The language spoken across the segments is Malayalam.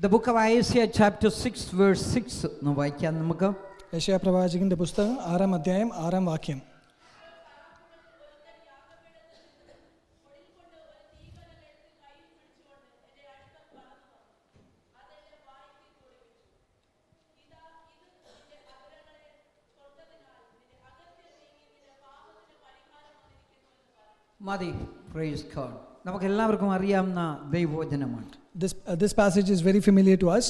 The book of Isaiah chapter 6 verse 6 ഒന്ന് വായിക്കാം നമുക്ക്. യെശയ്യാ പ്രവാചകന്റെ പുസ്തകം 6-ാം അധ്യായം 6-ാം വാക്യം. മതി. Praise God. നമുക്ക് എല്ലാവർക്കും അറിയാവുന്ന ദൈവവചനമാണ്. This passage is very familiar to us.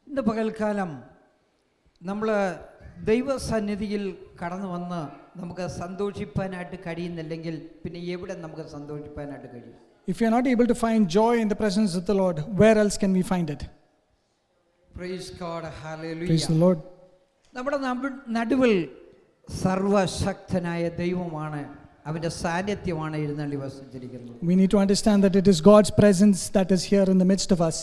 ഇന്ന് പകൽക്കാലം നമ്മൾ ദൈവസന്നിധിയിൽ കടന്നു വന്ന് നമുക്ക് സന്തോഷിപ്പാനായിട്ട് കഴിയുന്നില്ലെങ്കിൽ പിന്നെ എവിടെ നമുക്ക് സന്തോഷിപ്പാനായിട്ട് കഴിയും? If you are not able to find joy in the presence of the Lord, where else can we find it? Praise God. Hallelujah. Praise the Lord. നമ്മുടെ നടുവിൽ സർവശക്തനായ ദൈവമാണ്, അവന്റെ സാന്നിധ്യമാണ് എഴുന്നള്ളി വസിച്ചിരിക്കുന്നത്. We need to understand that it is God's presence that is here in the midst of us.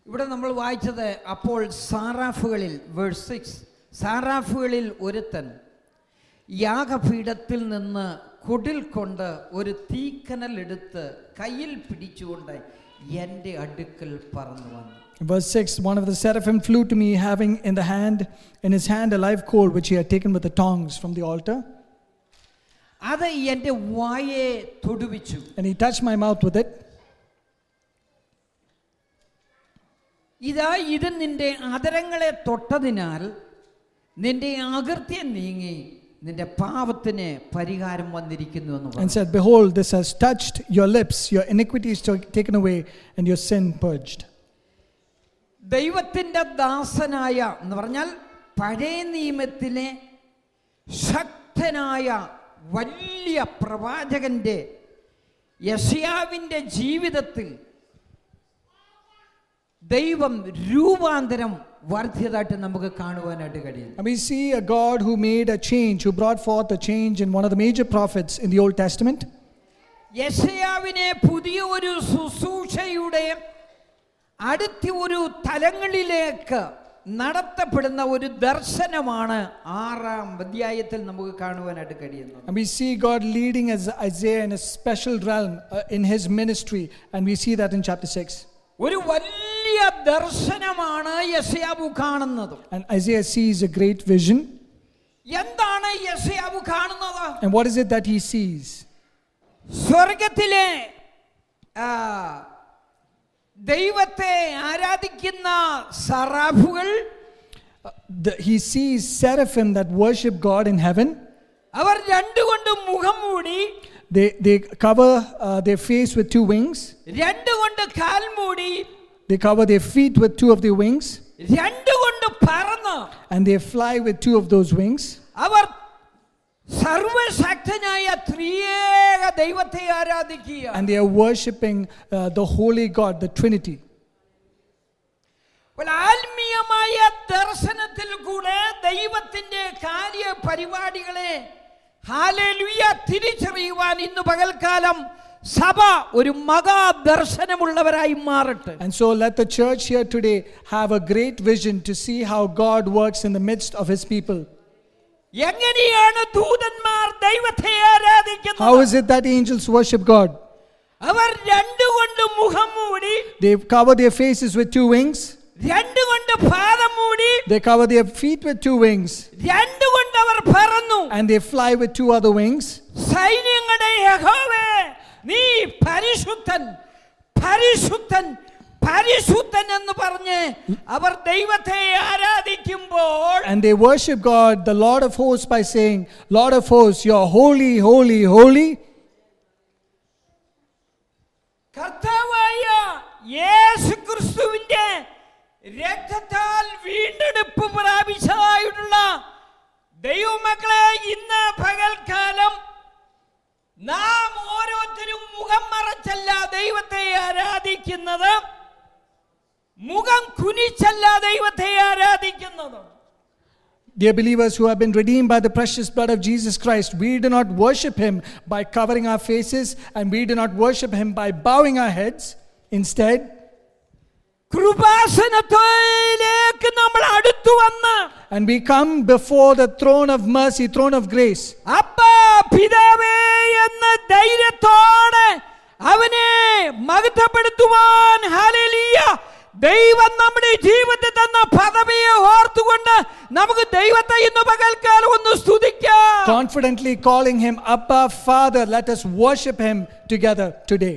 ഇവിടെ നമ്മൾ വായിച്ചത് അപ്പോൾ സാറാഫുകളിൽ വേഴ്സ് 6, സാറാഫുകളിൽ ഒരുത്തൻ യാഗപീഠത്തിൽ നിന്ന് കുടിൽ കൊണ്ട് ഒരു തീക്കനൽ എടുത്ത് കയ്യിൽ പിടിച്ചുകൊണ്ട് എൻ്റെ അടുക്കൽ പറന്നു വന്നു. Verse 6, one of the seraphim flew to me, having in his hand a live coal which he had taken with the tongs from the altar. അത് എൻ്റെ വായെ തൊടുവിച്ചു. And he touched my mouth with it. ഇതാ ഇത് നിന്റെ അധരങ്ങളെ തൊട്ടതിനാൽ നിന്റെ അകൃത്യം നീങ്ങി നിന്റെ പാപത്തിന് പരിഹാരം വന്നിരിക്കുന്നു എന്ന് പറഞ്ഞു. And said, behold, this has touched your lips, your iniquity is taken away and your sin purged. ദൈവത്തിൻ്റെ ദാസനായ എന്ന് പറഞ്ഞാൽ പഴയ നിയമത്തിലെ ശക്തനായ വലിയ പ്രവാചകന്റെ യെശയ്യാവിൻ്റെ ജീവിതത്തിൽ ദൈവം രൂപാന്തരം വർദ്ധിച്ചതായിട്ട് നമുക്ക് കാണുവാനായിട്ട് കഴിയും. And we see a God who made a change, who brought forth a change in one of the major prophets in the Old Testament. യെശയ്യാവിനെ പുതിയ ഒരു ശുശ്രൂഷയുടെ അടുത്ത ഒരു തലങ്ങളിലേക്ക് നടത്തപ്പെടുന്ന ഒരു ദർശനമാണ് 6-ാം അധ്യായത്തിൽ നമുക്ക് കാണുവാനായിട്ട് കഴിയുന്നത്. And we see God leading as Isaiah in a special realm in his ministry, and we see that in chapter 6. ഒരു വലിയ ദർശനമാണ് യെശയ്യാവ് കാണുന്നത്. And Isaiah sees a great vision. എന്താണ് യെശയ്യാവ് കാണുന്നത്? And what is it that he sees? സ്വർഗ്ഗത്തിലെ ദൈവത്തെ ആരാധിക്കുന്ന സറാഫുകൾ, he sees seraphim that worship God in heaven. അവർ രണ്ടുകൊണ്ടും മുഖം മൂടി, they cover their face with 2 wings. രണ്ടുകൊണ്ട് കാൽ മൂടി, They cover their feet with 2 of their wings. രണ്ടുകൊണ്ട് പറന്ന്, And they fly with 2 of those wings. അവർ സർവശക്തനായ ത്രിയേക ദൈവത്തെ ആരാധിക്കുക. And they are worshipping the holy God, the Trinity. ആത്മീയമായ ദർശനത്തിൽ കൂടെ ദൈവത്തിന്റെ കാര്യ പരിപാടികളെ ഹല്ലേലൂയ തിരിച്ചറിയുവാൻ ഇന്ന് പകൽക്കാലം സഭ ഒരു മഹാദർശനമുള്ളവരായി മാറട്ടെ. And so let the church here today have a great vision to see how God works in the midst of his people. എങ്ങനെയാണ് ദൂതന്മാർ ദൈവത്തെ ആരാധിക്കുന്നത്? How is it that angels worship God? അവർ രണ്ടുകൊണ്ട് മുഖം മൂടി, They cover their faces with 2 wings. രണ്ടുകൊണ്ട് പാദം മൂടി, They cover their feet with 2 wings. രണ്ടുകൊണ്ട് അവർ പറന്നു. And they fly with 2 other wings. സൈന്യങ്ങളുടെ യഹോവേ, നീ പരിശുദ്ധൻ പരിശുദ്ധൻ പരിശുദ്ധൻ എന്ന് പറഞ്ഞ് അവർ ദൈവത്തെ ആരാധിക്കുമ്പോൾ, And they worship God, the Lord of hosts, by saying, Lord of hosts, you are holy, holy, holy. കർത്താവായ യേശുക്രിസ്തുവിന്റെ രക്തത്താൽ വീണ്ടെടുപ്പ് പ്രാപിച്ചതായിട്ടുള്ള ദൈവമക്കളെ, ഇന്ന് പകൽക്കാലം നാം ഓരോരുത്തരും മുഖം മറച്ചല്ല ദൈവത്തെ ആരാധിക്കുന്നത്, മുഖം കുനിച്ചല്ല ദൈവത്തെ ആരാധിക്കുന്നത്. Dear believers who have been redeemed by the precious blood of Jesus Christ, we do not worship him by covering our faces, and we do not worship him by bowing our heads. Instead, കൃപാസനത്തിലേക്ക് നമ്മൾ അടുത്തു വന്ന്, and we come before the throne of mercy, throne of grace. അപ്പാ പിതാവേ എന്ന ധൈര്യത്തോടെ അവനെ മഹത്വപ്പെടുത്തുവാൻ. ഹല്ലേലൂയ. ദൈവം നമ്മുടെ ജീവിതത്തിൽ തന്ന പദവിയെ ഓർത്തുകൊണ്ട് നമുക്ക് ദൈവത്തെ ഇന്ന് പകൽക്കാലം ഒന്ന് സ്തുതിക്കാം. Confidently calling him Abba, Father, let us worship him together today.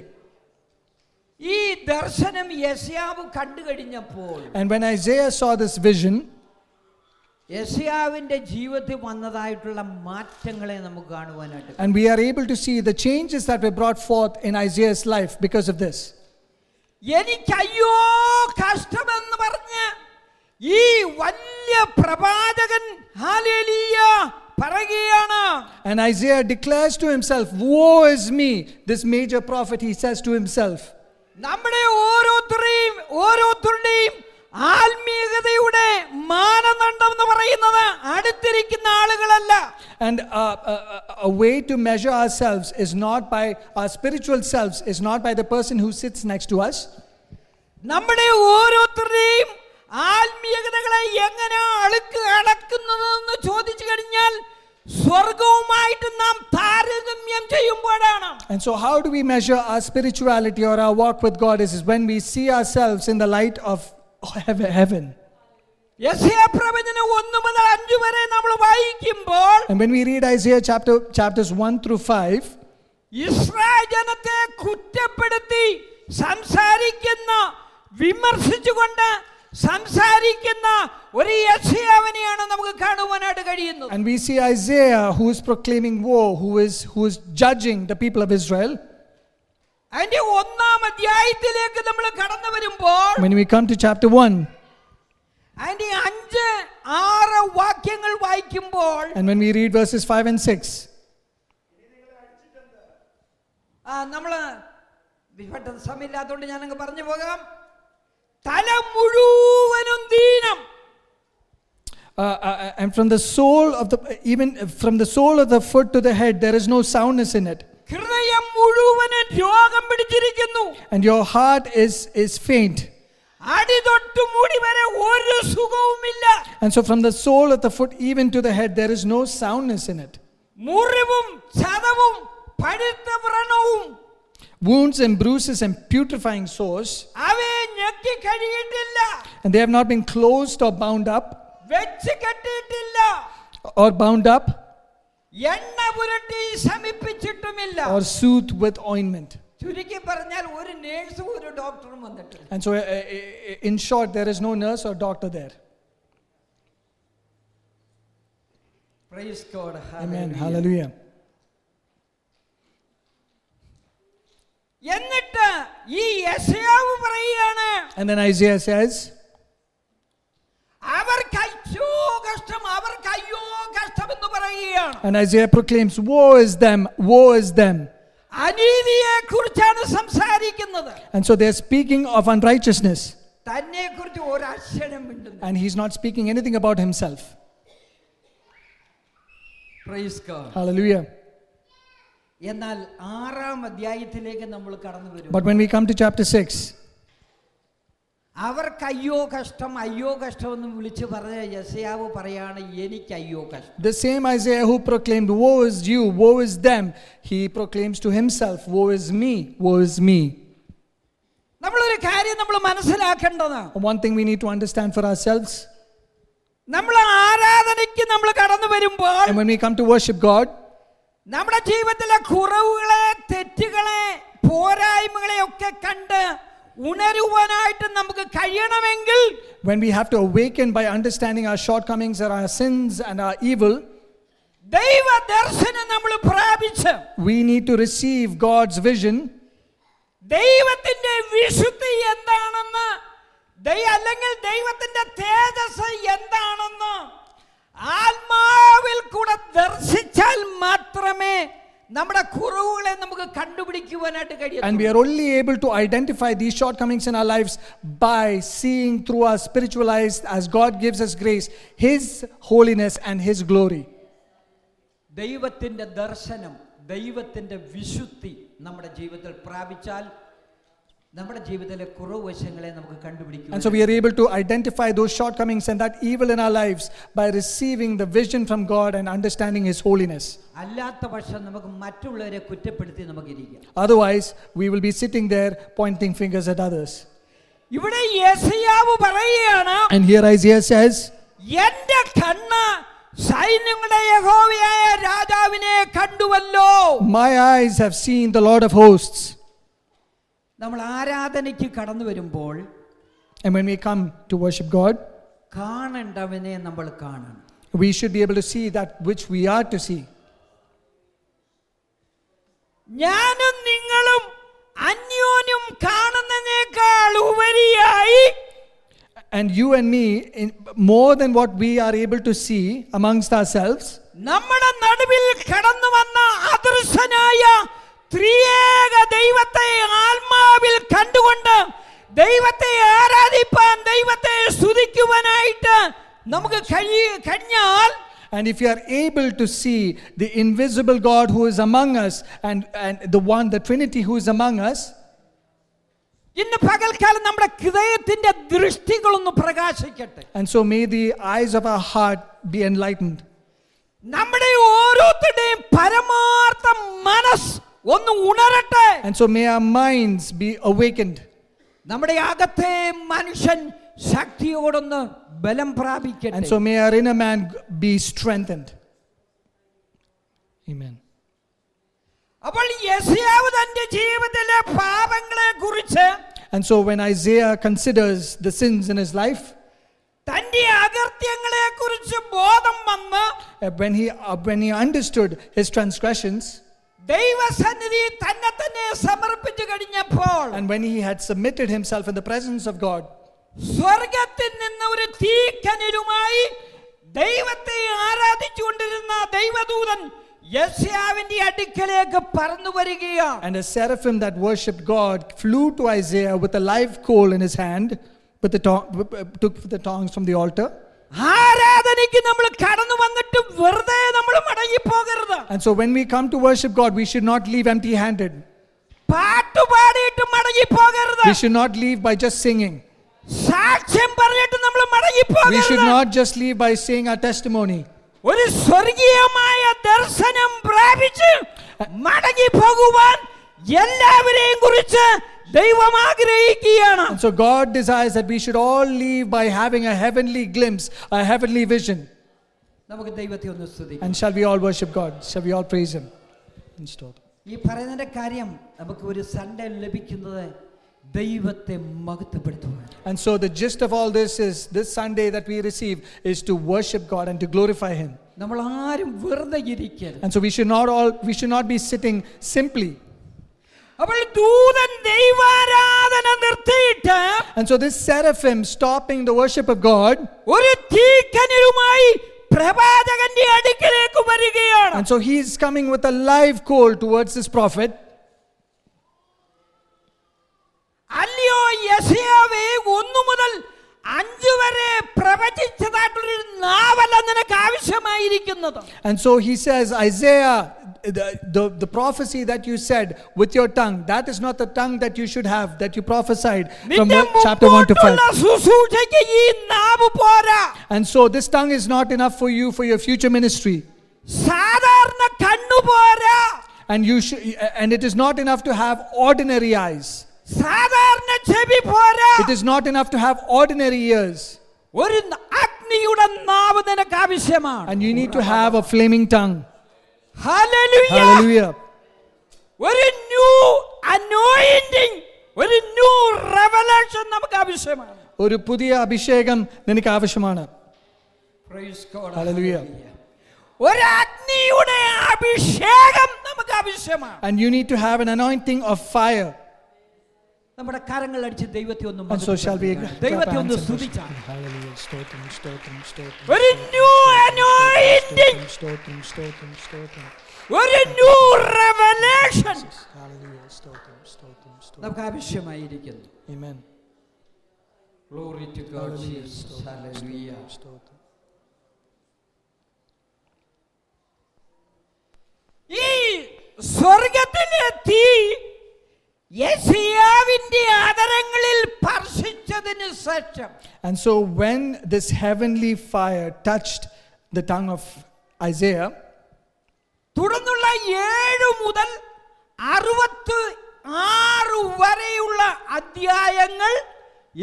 ഈ ദർശനം യെശയ്യാവ് കണ്ടു കഴിഞ്ഞപ്പോൾ, And when Isaiah saw this vision, യെശയ്യാവിന്റെ ജീവിതത്തിൽ വന്നതായിട്ടുള്ള മാറ്റങ്ങളെ നമുക്ക് കാണുവാനായിട്ട്, and we are able to see the changes that were brought forth in Isaiah's life because of this. എനിക്കയ്യോ കഷ്ടമെന്ന് പറഞ്ഞ് ഈ വലിയ പ്രവാചകൻ ഹല്ലേലൂയ പറയുകയാണ്. And Isaiah declares to himself, woe is me. This major prophet, he says to himself. നമ്മുടെ ഓരോരുത്തരുടെയും ആത്മീയതയുടെ മാനദണ്ഡം എന്ന് പറയുന്നത് അടുത്തിരിക്കുന്ന ആളുകളല്ല. And a way to measure ourselves is not by our spiritual selves, is not by the person who sits next to us. നമ്മുടെ ഓരോരുത്തരുടെയും ആത്മീയതകളെ എങ്ങനെ അളക്കുന്നതെന്ന് ചോദിച്ചു കഴിഞ്ഞാൽ സ്വർഗവുമായിട്ട് നാം താരതമ്യം ചെയ്യുമ്പോഴാണ്. And so how do we measure our spirituality or our walk with God is when we see ourselves in the light of heaven. യെശയ്യാ പ്രവചനം 1 മുതൽ 5 വരെ നമ്മൾ വായിക്കുമ്പോൾ, And when we read Isaiah chapters 1 through 5, Israel ജനത്തെ കുറ്റപ്പെടുത്തി സംസാരിക്കുന്ന, വിമർശിച്ചുകൊണ്ട് സംസാരിക്കുന്ന ഒരു യെശയ്യാവിനെയാണ് നമുക്ക് കാണുവാനായിട്ട് കഴിയുന്നത്. and we see Isaiah who is proclaiming woe, who is judging the people of Israel. അതിന്റെ 1-ാം അധ്യായത്തിലേക്ക് നമ്മൾ കടന്നു വരുമ്പോൾ, When we come to chapter 1, അതിന്റെ 5-6 വാക്യങ്ങൾ വായിക്കുമ്പോൾ, and when we read verses 5 and 6, നമ്മള് പെട്ടെന്ന് സമയമില്ലാത്തതുകൊണ്ട് ഞാനങ്ങ് പറഞ്ഞു പോകാം. തല മുഴുവനും ദീനം. And from the sole of the, even from the sole of the foot to the head, there is no soundness in it. ഹൃദയം മുഴുവനും രോഗം പിടിച്ചിരിക്കുന്നു. And your heart is faint. അടി തൊട്ട് മുടി വരെ ഒരു സുഖവുമില്ല. And so from the sole of the foot even to the head, there is no soundness in it. മുറിവും ചതവും പഴുത്ത വ്രണവും, Wounds and bruises and putrefying sores, അവയെ ഞെക്കി കഴിയിട്ടില്ല, and they have not been closed or bound up, വെച്ച് കെട്ടിയിട്ടില്ല, or bound up, എണ്ണ പുരട്ടി ശമിപ്പിച്ചിട്ടുമില്ല. or soothed with ointment. ചുരുക്കി പറഞ്ഞാൽ ഒരു നേഴ്സും ഒരു ഡോക്ടറും വന്നിട്ടില്ല. And so in short, there is no nurse or doctor there. Praise God. Amen. Hallelujah. എന്നിട്ട് ഈ യെശയ്യാവ് പറയുകയാണ്, And then Isaiah says, അവർക്ക് അയ്യോ കഷ്ടം, അവർക്ക് അയ്യോ കഷ്ടം എന്ന് പറയുകയാണ്. and Isaiah proclaims, woe is them, woe is them. അനീതിയെ കുറിച്ചാണ് സംസാരിക്കുന്നത്. And so they're speaking of unrighteousness, തന്നെ കുറിച്ച് ഒരക്ഷരം മിണ്ടുന്നു. and he's not speaking anything about himself. Praise God. Hallelujah. എന്നാൽ 6-ാം അധ്യായത്തിലേക്ക് നമ്മൾ കടന്നു വരും. But when we come to chapter 6, അവർക്ക് അയ്യോ കഷ്ടം, അയ്യോ കഷ്ടം എന്ന് വിളിച്ചു പറഞ്ഞ യെശയ്യാവ് പറയാണ്, എനിക്ക് അയ്യോ കഷ്ടം. the same Isaiah who proclaimed, woe is you, woe is them, he proclaims to himself, woe is me, woe is me. നമ്മളൊരു കാര്യം നമ്മൾ മനസ്സിലാക്കേണ്ടതാണ്. One thing we need to understand for ourselves, നമ്മൾ ആരാധനയ്ക്ക് നമ്മൾ കടന്നു വരുമ്പോൾ, and when we come to worship God, നമ്മുടെ ജീവിതത്തിലെ കുറവുകളെ, തെറ്റുകളെ, പോരായ്മകളെ ഒക്കെ കണ്ട് ഉണരുവാനായിട്ട് നമുക്ക് കഴിയണമെങ്കിൽ, when we have to awaken by understanding our shortcomings and our sins and our evil, ദൈവ ദർശനം നമ്മൾ പ്രാപിച്ച്, we need to receive God's vision, ദൈവത്തിന്റെ വിശുദ്ധി എന്താണെന്ന്, അല്ലെങ്കിൽ ദൈവത്തിന്റെ തേജസ് എന്താണെന്ന് ആത്മാവിൽ കൂടെ ദർശിച്ചാൽ മാത്രമേ നമ്മുടെ കുറവുകളെ നമുക്ക് കണ്ടുപിടിക്കുവാനായിട്ട് കഴിയൂ. and we are only able to identify these shortcomings in our lives by seeing through our spiritual eyes, as God gives us grace, His holiness and His glory. ദൈവത്തിന്റെ ദർശനം, ദൈവത്തിന്റെ വിശുദ്ധി നമ്മുടെ ജീവിതത്തിൽ പ്രാപിച്ചാൽ നമ്മുടെ ജീവിതത്തിലെ കുറവ് വശങ്ങളെ നമുക്ക് കണ്ടുപിടിക്കാം. And so we are able to identify those shortcomings and that evil in our lives by receiving the vision from God and understanding His holiness. അല്ലാത്ത പക്ഷം നമുക്ക് മറ്റുള്ളവരെ കുറ്റപ്പെടുത്തി നമുക്ക് ഇരിക്കാം. Otherwise, we will be sitting there pointing fingers at others. ഇവിടെ യെശയ്യാവ് പറയുകയാണ്, And here Isaiah says, എന്റെ കണ്ണ് സൈന്യങ്ങളുടെ യഹോവയായ രാജാവിനെ കണ്ടുവല്ലോ. My eyes have seen the Lord of hosts. നമ്മൾ ആരാധനയ്ക്ക് കടന്നു വരുമ്പോൾ And when we come to worship God, കാണേണ്ടവനെ നമ്മൾ കാണണം. we should be able to see that which we are to see. ഞാനും നിങ്ങളും അന്യോന്യം കാണുന്നതിനേക്കാൾ ഉപരിയായി, And you and me, more than what we are able to see amongst ourselves, നമ്മുടെ നടുവിൽ കടന്നു വന്ന അദൃശ്യനായ ത്രിയേക ദൈവത്തെ ആത്മാവിൽ കണ്ടുകൊണ്ട് ദൈവത്തെ ആരാധിപ്പാൻ, ദൈവത്തെ സ്തുതിക്കുവാനായിട്ട് നമുക്ക് കഴിഞ്ഞാൽ, and if you are able to see the invisible God who is among us and the Trinity who is among us, ഇന്ന് പകൽക്കാലം നമ്മുടെ ഹൃദയത്തിന്റെ ദൃഷ്ടികളൊന്ന് പ്രകാശിക്കട്ടെ. and so may the eyes of our heart be enlightened. നമ്മുടെ ഓരോരുത്തരുടെയും പരമാർത്ഥ മനസ്സ് ഒന്ന് ഉണരട്ടെ. And so may our minds be awakened. നമ്മുടെ അകത്തെ മനുഷ്യൻ ശക്തിയോടൊന്ന് ബലം പ്രാപിക്കട്ടെ. And so may our inner man be strengthened. Amen. അപ്പോൾ യെശയ്യാവ് തന്റെ ജീവിതത്തിലെ പാപങ്ങളെ കുറിച്ച്, And so when Isaiah considers the sins in his life, തന്റെ അകൃത്യങ്ങളെ കുറിച്ച് ബോധം വന്ന്, when he understood his transgressions, ദൈവസന്നിധി തന്നെ സമർപ്പിച്ചു കഴിഞ്ഞപ്പോൾ, and when he had submitted himself in the presence of God, സ്വർഗത്തിൽ നിന്ന് ഒരു തീക്കനലുമായി ദൈവത്തെ ആരാധിച്ചുകൊണ്ടിരുന്ന ദൈവദൂതൻ യെശയ്യാവിന്റെ അടുക്കലേക്ക് പറന്നു വരികയാണ്. and a seraphim that worshipped God flew to Isaiah with a live coal in his hand, took the tongs from the altar. ആരാധനയ്ക്ക് നമ്മൾ കടന്നു വന്നിട്ട് വെറുതെ നമ്മൾ മടങ്ങി പോകരുത്. And so when we come to worship God, we should not leave empty-handed. പാട്ട് പാടിയിട്ട് മടങ്ങി പോകരുത്. We should not leave by just singing. സാക്ഷ്യം പറഞ്ഞിട്ട് നമ്മൾ മടങ്ങി We should പോകരുത്. not just leave by saying our testimony. ഒരു സ്വർഗീയമായ ദർശനം പ്രാപിച്ച് മടങ്ങി പോകുവാൻ എല്ലാവരെയും കുറിച്ച് ദൈവം ആഗ്രഹിക്കുകയാണ്. And so God desires that we should all leave by having a heavenly glimpse, a heavenly vision. നമുക്ക് ദൈവത്തെ ഒന്ന് സ്തുതിക്കാം. And shall we all worship God? Shall we all praise Him? ഈ പറയുന്നതിന്റെ കാര്യം നമുക്ക് ഒരു സൺഡേ ലഭിക്കുന്നത് ദൈവത്തെ മഹത്വപ്പെടുത്തുവാൻ. And so the gist of all this is, this Sunday that we receive is to worship God and to glorify Him. നമ്മൾ ആരും വെറുതെ ഇരിക്കരുത്. And so we should not be sitting simply. അപ്പോൾ ദൂതൻ ദൈവാരാധന നിർത്തിയിട്ട്, And so this seraphim stopping the worship of God, ഒരു തീക്കനലുമായി പ്രവാചകന്റെ അടുക്കലേക്ക് വരികയാണ്. and so he is coming with a live coal towards this prophet. അല്ലയോ യെശയ്യാവേ, 1 മുതൽ 5 വരെ പ്രവചിച്ചതായിട്ടുള്ളൊരു നാവല്ല നിനക്ക് ആവശ്യമായിരിക്കുന്നത്. And so he says, Isaiah, the prophecy that you said with your tongue, that is not the tongue that you should have, that you prophesied from chapter 1 to 5. ശുശ്രൂഷയ്ക്ക് ഈ നാവ് പോരാ. And so this tongue is not enough for you for your future ministry. സാധാരണ കണ്ണു പോരാ. And it is not enough to have ordinary eyes. സാധാരണ ചെവി പോരാ. It is not enough to have ordinary ears. ഒരു അഗ്നിയുടെ നാവ് നിനക്ക് ആവശ്യമാണ്. And you need to have a flaming tongue. Hallelujah. Hallelujah. ഒരു ന്യൂ അനോയിന്റിംഗ്, ഒരു ന്യൂ റെവലേഷൻ നമുക്ക് ആവശ്യമാണ്. ഒരു പുതിയ അഭിഷേകം നിനക്ക് ആവശ്യമാണ്. Praise God. Hallelujah. ഒരു അഗ്നിയുടെ അഭിഷേകം നമുക്ക് ആവശ്യമാണ്. And you need to have an anointing of fire. നമ്മുടെ കരങ്ങൾ അടിച്ച് ദൈവത്തെ ഒന്ന് And so shall we ദൈവത്തെ ഒന്ന് സ്തുതിച്ചാൽ. Hallelujah. Stotram, stotram, stotram. ഒരു new anointing, Stotram, stotram, stotram. ഒരു new revelation Hallelujah. Stotram, stotram, stotram. നമുക്ക് ആവശ്യമായിരിക്കുന്നു. Amen. Glory to God, Jesus. Hallelujah. Stotram. ഈ സ്വർഗത്തിലെ തീ യെശയ്യാവിന്റെ ശേഷം And so when this heavenly fire touched the tongue of Isaiah, തുടർന്നുള്ള 7 മുതൽ 66 വരെയുള്ള അധ്യായങ്ങൾ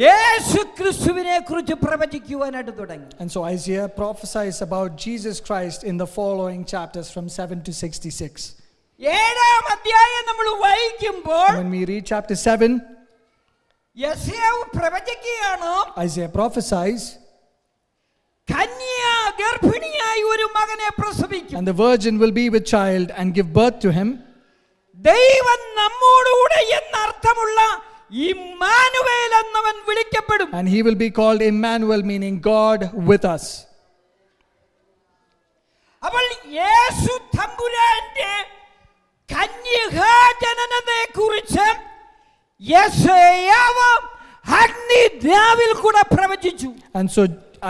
യേശു ക്രിസ്തുവിനെ കുറിച്ച് പ്രവചിക്കുവാനായിട്ട് തുടങ്ങി. and so Isaiah prophesies about Jesus Christ in the following chapters from 7 to 66. 7-ാം അധ്യായം നമ്മൾ വായിക്കുമ്പോൾ When we read chapter 7, യെശയ്യാവ് പ്രവചിക്കുകയാണ്, Isaiah prophesies, കന്യ ഗർഭിണിയായി ഒരു മകനെ പ്രസവിക്കും, and the virgin will be with child and give birth to him, ദൈവം നമ്മോടുകൂടെ എന്നർത്ഥമുള്ള ഇമ്മാനുവേൽ എന്നവൻ വിളിക്കപ്പെടും. and he will be called Emmanuel, meaning God with us. അപ്പോൾ യേശു തമ്പുരാന്റെ കന്യകാജനനത്തെ കുറിച്ച് യെശയ്യാവ് അഗ്നിനാവിൽ കൂടെ പ്രവചിച്ചു. And so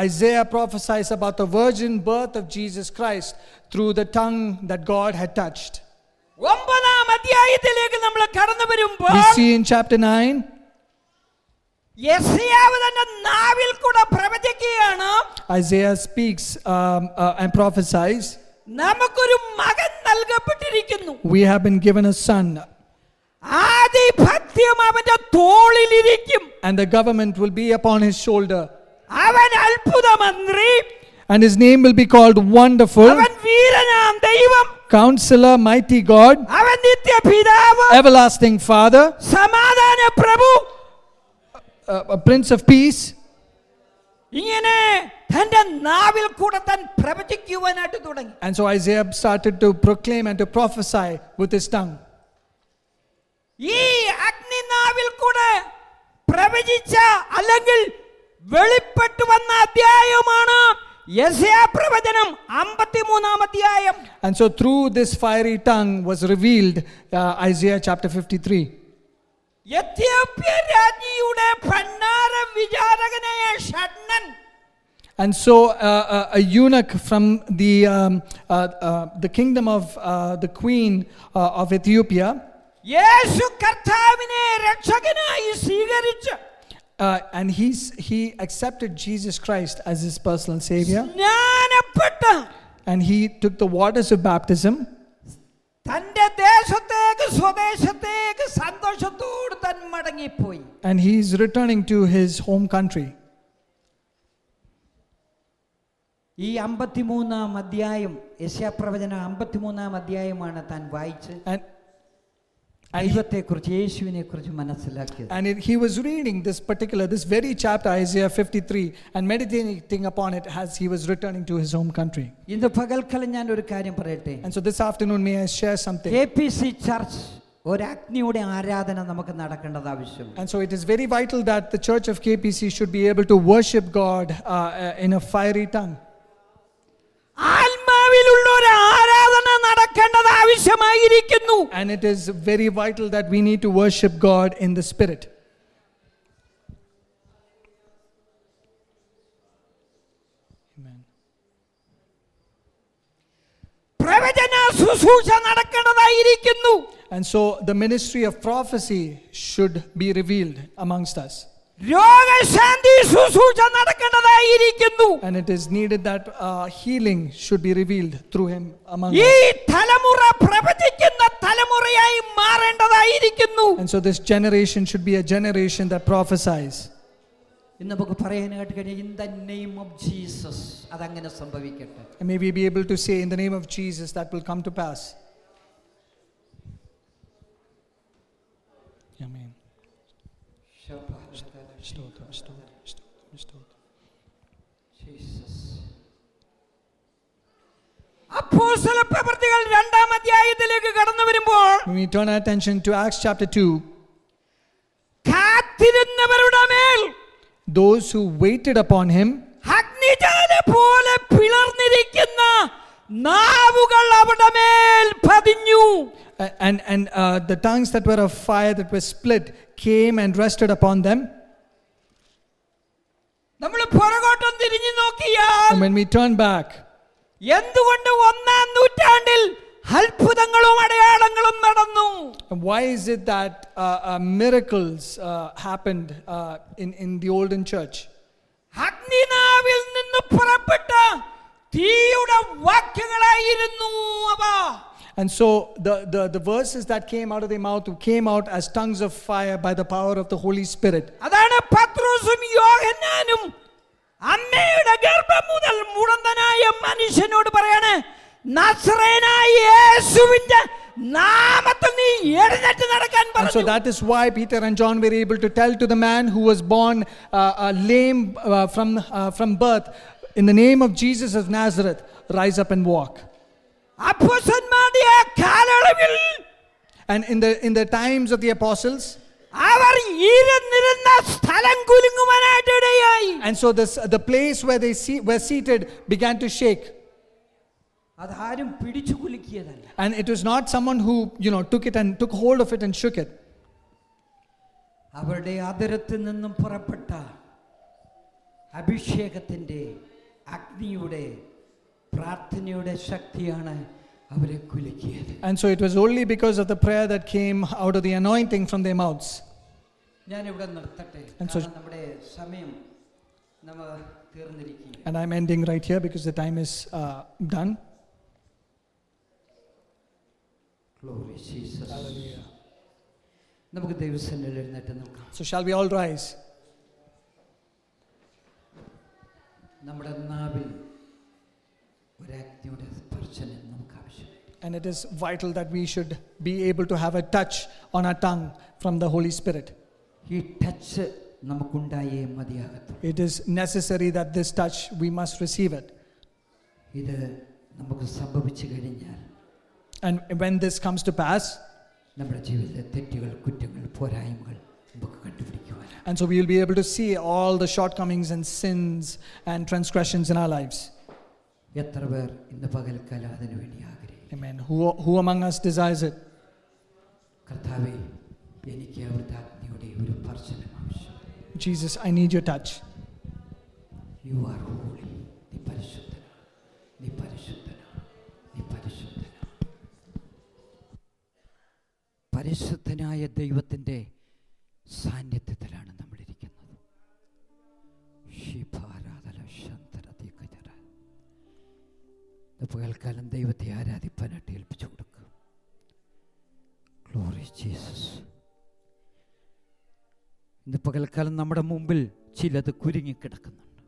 Isaiah prophesies about the virgin birth of Jesus Christ through the tongue that God had touched. 9-ാം അധ്യായത്തിലേക്ക് നമ്മൾ കടന്നു വരുമ്പോൾ We see in chapter 9, യെശയ്യാവ് തന്റെ നാവിൽ കൂടെ പ്രവചിക്കുകയാണ്, Isaiah speaks and prophesies, നമുക്കൊരു മകൻ നൽകപ്പെട്ടിരിക്കുന്നു, we have been given a son, ആധിപത്യം അവന്റെ തോളിലിരിക്കും, and the government will be upon his shoulder, അവൻ അത്ഭുത മന്ത്രി, and his name will be called Wonderful, അവൻ വീരനാം ദൈവം, Counselor, Mighty God, അവൻ നിത്യപിതാവ്, Everlasting Father, സമാധാന പ്രഭു. Prince of Peace. ഇങ്ങനെ തന്റെ നാവിൽ കൂടെ താൻ പ്രവചിക്കുവാനായിട്ട് തുടങ്ങി. And so Isaiah started to proclaim and to prophesy with his tongue. ഈ അഗ്നിനാവിൽ കൂടെ പ്രവചിച്ച അല്ലെങ്കിൽ വെളിപ്പെട്ടു വന്ന അധ്യായമാണ് യെശയ്യാ പ്രവചനം 53-ാം അധ്യായം. And so through this fiery tongue was revealed Isaiah chapter 53. Ethiopia രാജ്ഞിയുടെ ഭണ്ഡാര വിചാരകനായ ഷണ്ഡൻ, And so a eunuch from the kingdom of the queen of Ethiopia, യേശു കർത്താവിനെ രക്ഷകനായി സ്വീകരിച്ച് and he accepted Jesus Christ as his personal savior, സ്നാനപ്പെട്ട് and he took the waters of baptism, തന്റെ ദേശത്തേക്ക് സ്വദേശത്തേക്ക് സന്തോഷത്തോട് താൻ മടങ്ങിപ്പോയി. and he is returning to his home country. ഈ 53-ാം അധ്യായം യെശയ്യാ പ്രവചനം 53-ാം അധ്യായമാണ് താൻ വായിച്ച് And ദൈവത്തെക്കുറിച്ച് യേശുവിനെ കുറിച്ച് മനസ്സിലാക്കിയത്. he was reading this very chapter, Isaiah 53, and meditating upon it as he was returning to his home country. ഇന്ന് പകൽക്കാലം ഞാൻ ഒരു കാര്യം പറയട്ടെ. And so this afternoon, may I share something? KPC church ഒരു അഗ്നിയുടെ ആരാധന നമുക്ക് നടക്കേണ്ടത് ആവശ്യം. And so it is very vital that the church of KPC should be able to worship God in a fiery tongue. ആത്മാവിലുള്ള ഒരു ആരാധന നടക്കേണ്ടത് ആവശ്യമായിരിക്കുന്നു. And it is very vital that we need to worship God in the spirit. Amen. പ്രവചന ശുശ്രൂഷ നടക്കേണ്ടതായിരിക്കുന്നു. And so the ministry of prophecy should be revealed amongst us. രോഗശാന്തി ശുശ്രൂഷ നടക്കേണ്ടതായിരിക്കുന്നു. And it is needed that healing should be revealed through him among ഈ us. തലമുറ പ്രവചിക്കുന്ന തലമുറയായി മാറേണ്ടതായിരിക്കുന്നു. And so this generation should be a generation that prophesies. ഇന്ന് നമുക്ക് പറയാനായിട്ട് കഴിയും, in the name of Jesus അതങ്ങനെ സംഭവിക്കട്ടെ. And may we be able to say, in the name of Jesus, that will come to pass. Amen. അപ്പോസ്തല പ്രവൃത്തികൾ 2-ാം അധ്യായത്തിലേക്ക് കടന്നു വരുമ്പോൾ When we turn our attention to Acts chapter 2, കാത്തിരുന്നവരുടെ മേൽ those who waited upon him, അഗ്നിജ്വാല പോലെ പിളർന്നിരിക്കുന്ന നാവുകൾ അവരുടെ മേൽ പതിഞ്ഞു. and the tongues that were of fire that were split came and rested upon them. നമ്മൾ പുറകോട്ടും തിരിഞ്ഞു നോക്കിയാൽ And when we turn back, എന്തുകൊണ്ട് 1-ാം നൂറ്റാണ്ടിൽ അത്ഭുതങ്ങളും അടയാളങ്ങളും നടന്നു? And why is it that miracles happened in the olden church? അഗ്നിനാവിൽ നിന്ന് പുറപ്പെട്ട തീയുടെ വാക്യങ്ങളായിരുന്നു അവ. And so the verses that came out of their mouth came out as tongues of fire by the power of the Holy Spirit. അതാണ് പത്രോസും യോഹന്നാനും അമ്മയുടെ ഗർഭം മുതൽ മുടന്തനായ മനുഷ്യനോട് പറയാണ്, നസറേനായ യേശുവിന്റെ നാമത്തിൽ നീ എഴുന്നേറ്റ് നടക്കാൻ And so പറഞ്ഞു. that is why Peter and John were able to tell to the man who was born lame from birth, in the name of Jesus of Nazareth, rise up and walk. അപ്പോസ്തലന്മാരുടെ ആ കാലയളവിൽ And in the times of the apostles, അവർ ഇരുന്നിരുന്ന സ്ഥലം കുലുങ്ങുവാനായിട്ട് ഇടയായി. and so the place where they were seated began to shake. അതാരും പിടിച്ചു കുലുക്കിയതല്ല. And it was not someone who took it and took hold of it and shook it. അവരുടെ അധരത്തിൽ നിന്നും പുറപ്പെട്ട അഭിഷേകത്തിന്റെ അഗ്നിയുടെ പ്രാർത്ഥനയുടെ ശക്തിയാണ് അവരെ കുലുക്കിയത്. And so it was only because of the prayer that came out of the anointing from their mouths. ഞാൻ ഇവിടെ നിർത്തട്ടെ, And so- കാരണം നമ്മുടെ സമയം നമ്മൾ തീർന്നിരിക്കുകയാണ്. And I'm ending right here because the time is done. Glory Jesus. നമുക്ക് ദൈവസന്നിധിയിൽ എഴുന്നേറ്റ് നിൽക്കാം. So shall we all rise? നമ്മുടെ നാവിൽ ഒരു അഗ്നിയുടെ സ്പർശനം നമുക്ക് ആവശ്യമുണ്ട്. And it is vital that we should be able to have a touch on our tongue from the Holy Spirit. ഈ touch നമുക്കുണ്ടായേ മതിയാകത്തുള്ളൂ. It is necessary that this touch, we must receive it. ഇത് നമുക്ക് സംഭവിച്ചു കഴിഞ്ഞാൽ And when this comes to pass, നമ്മുടെ ജീവിതത്തിലെ തെറ്റുകൾ, കുറ്റങ്ങൾ, പോരായ്മകൾ നമുക്ക് കണ്ടുപിടിക്കുവാൻ. and so we will be able to see all the shortcomings and sins and transgressions in our lives. എത്ര പേർ ഇന്ന് പകൽക്കാലം അതിനു വേണ്ടി ആഗ്രഹിക്കും? Amen. Who among us desires it? കർത്താവേ, എനിക്ക് അവിടുത്തെ അഗ്നിയുടെ ഒരു സ്പർശനം ആവശ്യമാണ്. Jesus, I need your touch. You are holy. നീ പരിശുദ്ധനാണ്, നീ പരിശുദ്ധനാണ്, നീ പരിശുദ്ധനാണ്. പരിശുദ്ധനായ ദൈവത്തിൻ്റെ സാന്നിധ്യത്തിലാണ് നമ്മൾ ഇരിക്കുന്നത്. പകൽക്കാലം ദൈവത്തെ ആരാധിപ്പാനായിട്ട് ഏൽപ്പിച്ചു കൊടുക്കുക. Glory Jesus. ഇന്ന് പകൽക്കാലം നമ്മുടെ മുമ്പിൽ ചിലത് കുരുങ്ങിക്കിടക്കുന്നുണ്ട്.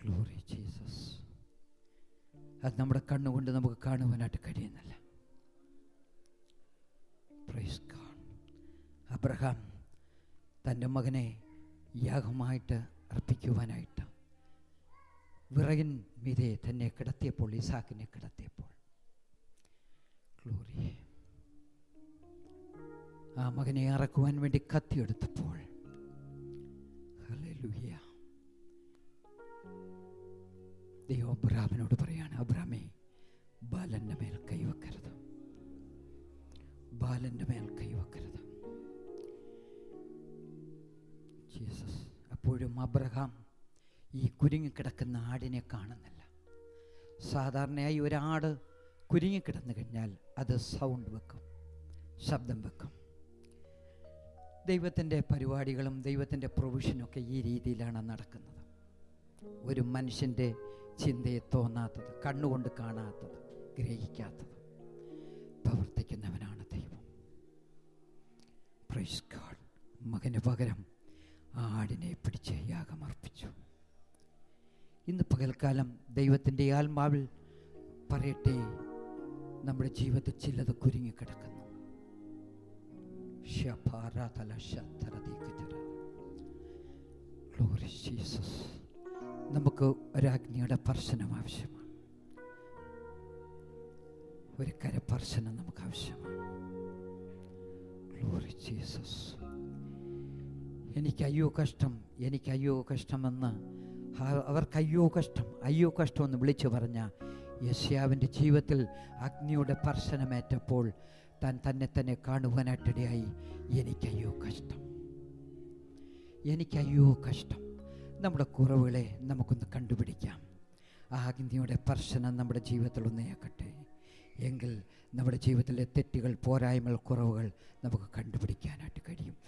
Glory Jesus. അത് നമ്മുടെ കണ്ണുകൊണ്ട് നമുക്ക് കാണുവാനായിട്ട് കഴിയുന്നില്ല. Praise God. അബ്രഹാം തൻ്റെ മകനെ യാഗമായിട്ട് അർപ്പിക്കുവാനായിട്ട് വിറകിൻ മീതെ തന്നെ കിടത്തിയപ്പോൾ, ഇസാക്കിനെ കിടത്തിയപ്പോൾ, ഗ്ലോറി, ആ മകനെ അറക്കുവാൻ വേണ്ടി കത്തിയെടുത്തപ്പോൾ, ഹല്ലേലൂയ, ദൈവം അബ്രഹാമിനോട് പറയാണ്, അബ്രഹാമേ, ബാലന്റെ മേൽ കൈവെക്കരുത്, ബാലന്റെ മേൽ കൈവെക്കരുത്. ജീസസ്. അപ്പോഴും അബ്രഹാം ഈ കുരുങ്ങിക്കിടക്കുന്ന ആടിനെ കാണുന്നില്ല. സാധാരണയായി ഒരാട് കുരുങ്ങിക്കിടന്നു കഴിഞ്ഞാൽ അത് സൗണ്ട് വെക്കും, ശബ്ദം വെക്കും. ദൈവത്തിൻ്റെ പരിപാടികളും ദൈവത്തിൻ്റെ പ്രൊവിഷനൊക്കെ ഈ രീതിയിലാണ് നടക്കുന്നത്. ഒരു മനുഷ്യൻ്റെ ചിന്തയെ തോന്നാത്തത്, കണ്ണുകൊണ്ട് കാണാത്തത്, ഗ്രഹിക്കാത്തത് പ്രവർത്തിക്കുന്നവനാണ് ദൈവം. Praise God. മകന് പകരം ആടിനെ പിടിച്ച് യാഗമർപ്പിച്ചു. ഇന്ന് പകൽക്കാലം ദൈവത്തിൻ്റെ ആത്മാവിൽ പറയട്ടെ, നമ്മുടെ ജീവിതത്തിൽ ചിലത് കുരുങ്ങിക്കിടക്കുന്നു. നമുക്ക് ഒരഗ്നിയുടെ സ്പർശനം ആവശ്യമാണ്, ഒരു കരസ്പർശനം നമുക്ക് ആവശ്യമാണ്. Glory Jesus. എനിക്ക് അയ്യോ കഷ്ടം, എനിക്ക് അയ്യോ കഷ്ടമെന്ന് അവർക്ക് അയ്യോ കഷ്ടം, അയ്യോ കഷ്ടം എന്ന് വിളിച്ചു പറഞ്ഞ യെശയ്യാവിൻ്റെ ജീവിതത്തിൽ അഗ്നിയുടെ സ്പർശനമേറ്റപ്പോൾ താൻ തന്നെ തന്നെ കാണുവാനായിട്ടിടയായി. എനിക്കയ്യോ കഷ്ടം, എനിക്കയ്യോ കഷ്ടം. നമ്മുടെ കുറവുകളെ നമുക്കൊന്ന് കണ്ടുപിടിക്കാം. ആ അഗ്നിയുടെ സ്പർശനം നമ്മുടെ ജീവിതത്തിൽ ഒന്നേക്കട്ടെ. എങ്കിൽ നമ്മുടെ ജീവിതത്തിലെ തെറ്റുകൾ, പോരായ്മകൾ, കുറവുകൾ നമുക്ക് കണ്ടുപിടിക്കാനായിട്ട് കഴിയും.